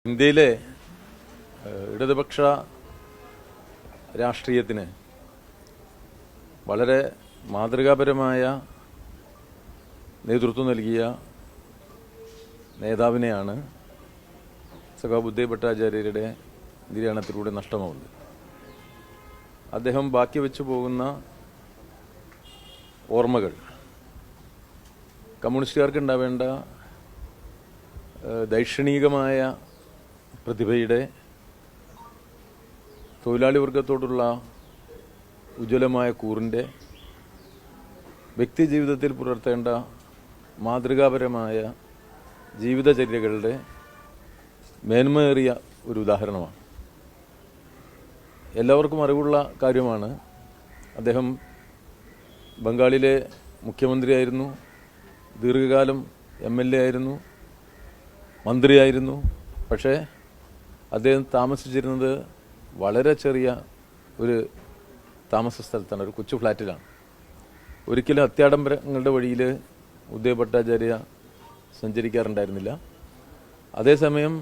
ഇന്ത്യയിലെ ഇടതുപക്ഷ രാഷ്ട്രീയത്തിന് വളരെ മാതൃകാപരമായ നേതൃത്വം നൽകിയ നേതാവിനെയാണ് സഖാവ് ബുദ്ധദേവ് ഭട്ടാചാര്യരുടെ നിര്യാണത്തിലൂടെ നഷ്ടമാവുന്നത്. അദ്ദേഹം ബാക്കി വെച്ചു പോകുന്ന ഓർമ്മകൾ കമ്മ്യൂണിസ്റ്റുകാർക്ക് ഉണ്ടാവേണ്ട ദൈക്ഷണികമായ പ്രതിഭയുടെ, തൊഴിലാളി വർഗത്തോടുള്ള ഉജ്ജ്വലമായ കൂറിൻ്റെ, വ്യക്തി ജീവിതത്തിൽ പുലർത്തേണ്ട മാതൃകാപരമായ ജീവിതചര്യകളുടെ മേന്മയേറിയ ഒരു ഉദാഹരണമാണ്. എല്ലാവർക്കും അറിവുള്ള കാര്യമാണ്. അദ്ദേഹം ബംഗാളിലെ മുഖ്യമന്ത്രിയായിരുന്നു, ദീർഘകാലം MLA ആയിരുന്നു, മന്ത്രിയായിരുന്നു. പക്ഷേ അദ്ദേഹം താമസിച്ചിരുന്നത് വളരെ ചെറിയ ഒരു താമസ സ്ഥലത്താണ്, ഒരു കൊച്ചു ഫ്ലാറ്റിലാണ്. ഒരിക്കലും അത്യാഡംബരങ്ങളുടെ വഴിയിൽ ബുദ്ധദേവ് ഭട്ടാചാര്യ സഞ്ചരിക്കാറുണ്ടായിരുന്നില്ല. അതേസമയം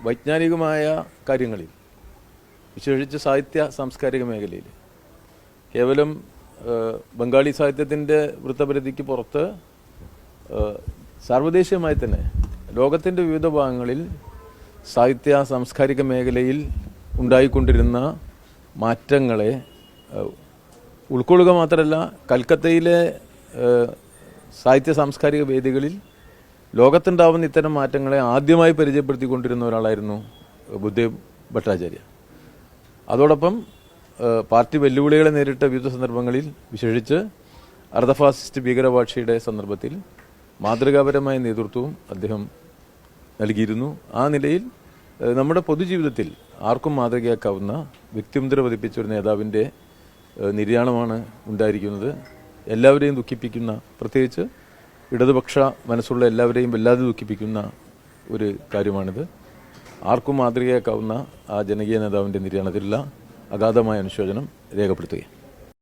വൈജ്ഞാനികമായ കാര്യങ്ങളിൽ, വിശേഷിച്ച് സാഹിത്യ സാംസ്കാരിക മേഖലയിൽ, കേവലം ബംഗാളി സാഹിത്യത്തിൻ്റെ വൃത്തപരിധിക്ക് പുറത്ത് സാർവദേശീയമായി തന്നെ ലോകത്തിൻ്റെ വിവിധ ഭാഗങ്ങളിൽ സാഹിത്യ സാംസ്കാരിക മേഖലയിൽ ഉണ്ടായിക്കൊണ്ടിരുന്ന മാറ്റങ്ങളെ ഉൾക്കൊള്ളുക മാത്രമല്ല, കൽക്കത്തയിലെ സാഹിത്യ സാംസ്കാരിക വേദികളിൽ ലോകത്തുണ്ടാവുന്ന ഇത്തരം മാറ്റങ്ങളെ ആദ്യമായി പരിചയപ്പെടുത്തിക്കൊണ്ടിരുന്ന ഒരാളായിരുന്നു ബുദ്ധദേവ് ഭട്ടാചാര്യ. അതോടൊപ്പം പാർട്ടി വെല്ലുവിളികളെ നേരിട്ട വിവിധ സന്ദർഭങ്ങളിൽ, വിശേഷിച്ച് അർദ്ധഫാസിസ്റ്റ് ഭീകരവാഴ്ചയുടെ സന്ദർഭത്തിൽ മാതൃകാപരമായ നേതൃത്വവും അദ്ദേഹം നൽകിയിരുന്നു. ആ നിലയിൽ നമ്മുടെ പൊതുജീവിതത്തിൽ ആർക്കും മാതൃകയാക്കാവുന്ന വ്യക്തിമുദ്ര പതിപ്പിച്ച ഒരു നേതാവിൻ്റെ നിര്യാണമാണ് ഉണ്ടായിരിക്കുന്നത്. എല്ലാവരെയും ദുഃഖിപ്പിക്കുന്ന, പ്രത്യേകിച്ച് ഇടതുപക്ഷ മനസ്സുള്ള എല്ലാവരെയും വല്ലാതെ ദുഃഖിപ്പിക്കുന്ന ഒരു കാര്യമാണിത്. ആർക്കും മാതൃകയാക്കാവുന്ന ആ ജനകീയ നേതാവിൻ്റെ നിര്യാണത്തിലുള്ള അഗാധമായ അനുശോചനം രേഖപ്പെടുത്തുകയാണ്.